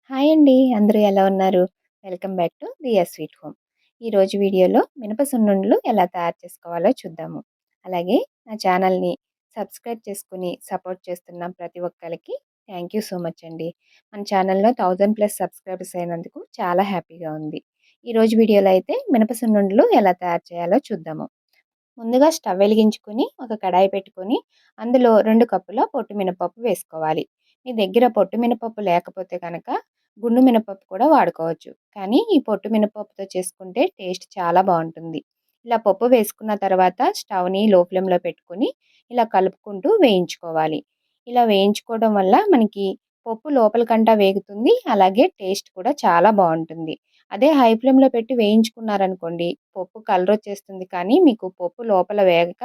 Hi అండి. అందరూ ఎలా ఉన్నారు? Welcome back to Diya sweet home. ఈరోజు వీడియోలో మినప సున్నుండలు ఎలా తయారు చేసుకోవాలో చూద్దాము. అలాగే నా ఛానల్‌ని సబ్స్క్రైబ్ చేసుకొని సపోర్ట్ చేస్తున్న ప్రతి ఒక్కళ్ళకి థ్యాంక్ యూ సో మచ్ అండి. మన ఛానల్‌లో 1000+ సబ్స్క్రైబర్స్ అయినందుకు చాలా హ్యాపీగా ఉంది. ఈరోజు వీడియోలో అయితే మినప సున్నుండలు ఎలా తయారు చేయాలో చూద్దాము. ముందుగా స్టవ్ వెలిగించుకొని ఒక కడాయి పెట్టుకొని అందులో 2 కప్పుల పొట్టు మినపప్పు వేసుకోవాలి. మీ దగ్గర పొట్టు మినపప్పు లేకపోతే కనుక గుండు మినపప్పు కూడా వాడుకోవచ్చు. కానీ ఈ పొట్టు మినపప్పుతో చేసుకుంటే టేస్ట్ చాలా బావుంటుంది. ఇలా పప్పు వేసుకున్న తర్వాత స్టవ్‌ని లో ఫ్లేమ్‌లో పెట్టుకొని ఇలా కలుపుకుంటూ వేయించుకోవాలి. ఇలా వేయించుకోవడం వల్ల మనకి పప్పు లోపలికంటా వేగుతుంది. అలాగే టేస్ట్ కూడా చాలా బావుంటుంది. అదే హై ఫ్లేమ్‌లో పెట్టి వేయించుకున్నారనుకోండి, పప్పు కలరొచ్చేస్తుంది కానీ, మీకు పప్పు లోపల వేగక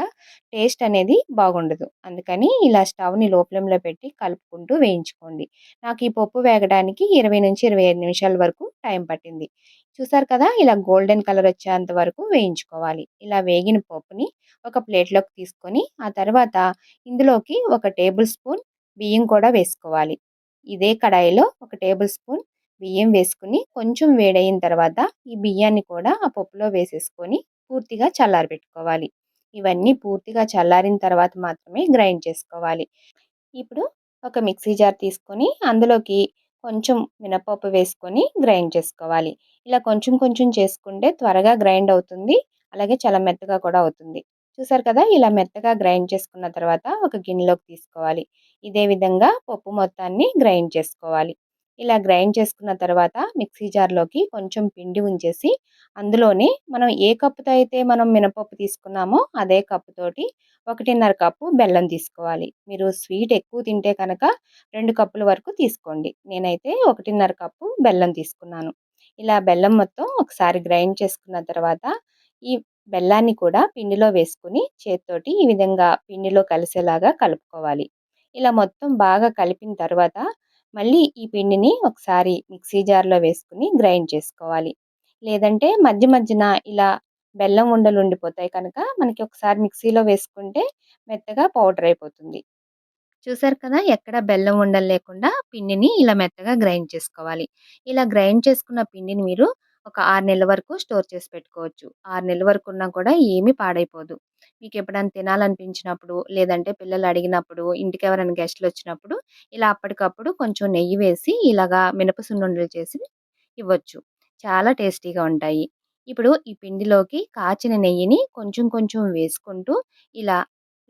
టేస్ట్ అనేది బాగుండదు. అందుకని ఇలా స్టవ్‌ని లో ఫ్లేమ్‌లో పెట్టి కలుపుకుంటూ వేయించుకోండి. నాకు ఈ పప్పు వేగడానికి 20-25 నిమిషాల వరకు టైం పట్టింది. చూసారు కదా! ఇలా గోల్డెన్ కలర్ వచ్చేంత వరకు వేయించుకోవాలి. ఇలా వేగిన పప్పుని ఒక ప్లేట్‌లోకి తీసుకొని, ఆ తర్వాత ఇందులోకి ఒక టేబుల్ స్పూన్ బియ్యం కూడా వేసుకోవాలి. ఇదే కడాయిలో ఒక టేబుల్ స్పూన్ బియ్యం వేసుకొని కొంచెం వేడయిన తర్వాత ఈ బియ్యాన్ని కూడా ఆ పప్పులో వేసేసుకొని పూర్తిగా చల్లారబెట్టుకోవాలి. ఇవన్నీ పూర్తిగా చల్లారిన తర్వాత మాత్రమే గ్రైండ్ చేసుకోవాలి. ఇప్పుడు ఒక మిక్సీ జార్ తీసుకొని అందులోకి కొంచెం మినపప్పు వేసుకొని గ్రైండ్ చేసుకోవాలి. ఇలా కొంచెం కొంచెం చేసుకుంటే త్వరగా గ్రైండ్ అవుతుంది. అలాగే చాలా మెత్తగా కూడా అవుతుంది. చూసారు కదా! ఇలా మెత్తగా గ్రైండ్ చేసుకున్న తర్వాత ఒక గిన్నెలోకి తీసుకోవాలి. ఇదే విధంగా పప్పు మొత్తాన్ని గ్రైండ్ చేసుకోవాలి. ఇలా గ్రైండ్ చేసుకున్న తర్వాత మిక్సీ జార్‌లోకి కొంచెం పిండి ఉంచేసి అందులోనే మనం ఏ కప్పుతో అయితే మనం మినపప్పు తీసుకున్నామో అదే కప్పుతోటి 1:30 కప్పు బెల్లం తీసుకోవాలి. మీరు స్వీట్ ఎక్కువ తింటే కనుక 2 కప్పుల వరకు తీసుకోండి. నేనైతే 1:30 కప్పు బెల్లం తీసుకున్నాను. ఇలా బెల్లం మొత్తం ఒకసారి గ్రైండ్ చేసుకున్న తర్వాత ఈ బెల్లాన్ని కూడా పిండిలో వేసుకొని చేత్తోటి ఈ విధంగా పిండిలో కలిసేలాగా కలుపుకోవాలి. ఇలా మొత్తం బాగా కలిపిన తర్వాత మళ్ళీ ఈ పిండిని ఒకసారి మిక్సీ జార్‌లో వేసుకొని గ్రైండ్ చేసుకోవాలి. లేదంటే మధ్య మధ్యన ఇలా బెల్లం ఉండలుండిపోతాయి కనుక మనకి ఒకసారి మిక్సీలో వేసుకుంటే మెత్తగా పౌడర్ అయిపోతుంది. చూసారు కదా! ఎక్కడ బెల్లం ఉండలు లేకుండా పిండిని ఇలా మెత్తగా గ్రైండ్ చేసుకోవాలి. ఇలా గ్రైండ్ చేసుకున్న పిండిని మీరు ఒక 6 నెలల వరకు స్టోర్ చేసి పెట్టుకోవచ్చు. 6 నెలల వరకు ఉన్నా కూడా ఏమీ పాడైపోదు. మీకెప్పుడైనా తినాలనిపించినప్పుడు, లేదంటే పిల్లలు అడిగినప్పుడు, ఇంటికి ఎవరైనా గెస్ట్‌లొచ్చినప్పుడు ఇలా అప్పటికప్పుడు కొంచెం నెయ్యి వేసి ఇలాగా మినప సున్నుండలు చేసి ఇవ్వచ్చు. చాలా టేస్టీగా ఉంటాయి. ఇప్పుడు ఈ పిండిలోకి కాచిన నెయ్యిని కొంచెం కొంచెం వేసుకుంటూ ఇలా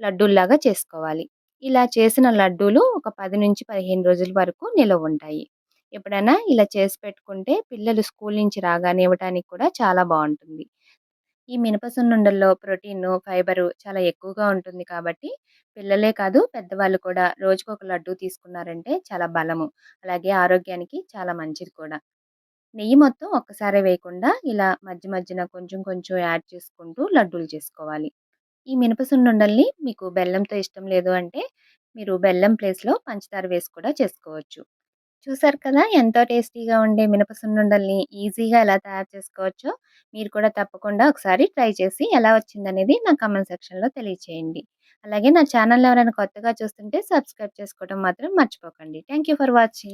లడ్డూల్లాగా చేసుకోవాలి. ఇలా చేసిన లడ్డూలు ఒక 10-15 రోజుల వరకు నిలవుంటాయి. ఎప్పుడైనా ఇలా చేసి పెట్టుకుంటే పిల్లలు స్కూల్ నుంచి రాగానే ఇవ్వటానికి కూడా చాలా బావుంటుంది. ఈ మినప సున్నుండల్లో ప్రోటీను, ఫైబరు చాలా ఎక్కువగా ఉంటుంది కాబట్టి పిల్లలే కాదు పెద్దవాళ్ళు కూడా రోజుకొక లడ్డూ తీసుకున్నారంటే చాలా బలము. అలాగే ఆరోగ్యానికి చాలా మంచిది కూడా. నెయ్యి మొత్తం ఒక్కసారే వేయకుండా ఇలా మధ్య మధ్యన కొంచెం కొంచెం యాడ్ చేసుకుంటూ లడ్డూలు చేసుకోవాలి. ఈ మినప సున్నుండల్ని మీకు బెల్లంతో ఇష్టం లేదు అంటే మీరు బెల్లం ప్లేస్‌లో పంచదార వేసి కూడా చేసుకోవచ్చు. చూసారు కదా! ఎంతో టేస్టీగా ఉండే మినప సున్నుండల్ని ఈజీగా ఎలా తయారు చేసుకోవచ్చో మీరు కూడా తప్పకుండా ఒకసారి ట్రై చేసి ఎలా వచ్చిందనేది నా కామెంట్ సెక్షన్‌లో తెలియచేయండి. అలాగే నా ఛానెల్‌ని ఎవరైనా కొత్తగా చూస్తుంటే సబ్స్క్రైబ్ చేసుకోవడం మాత్రం మర్చిపోకండి. Thank you for watching.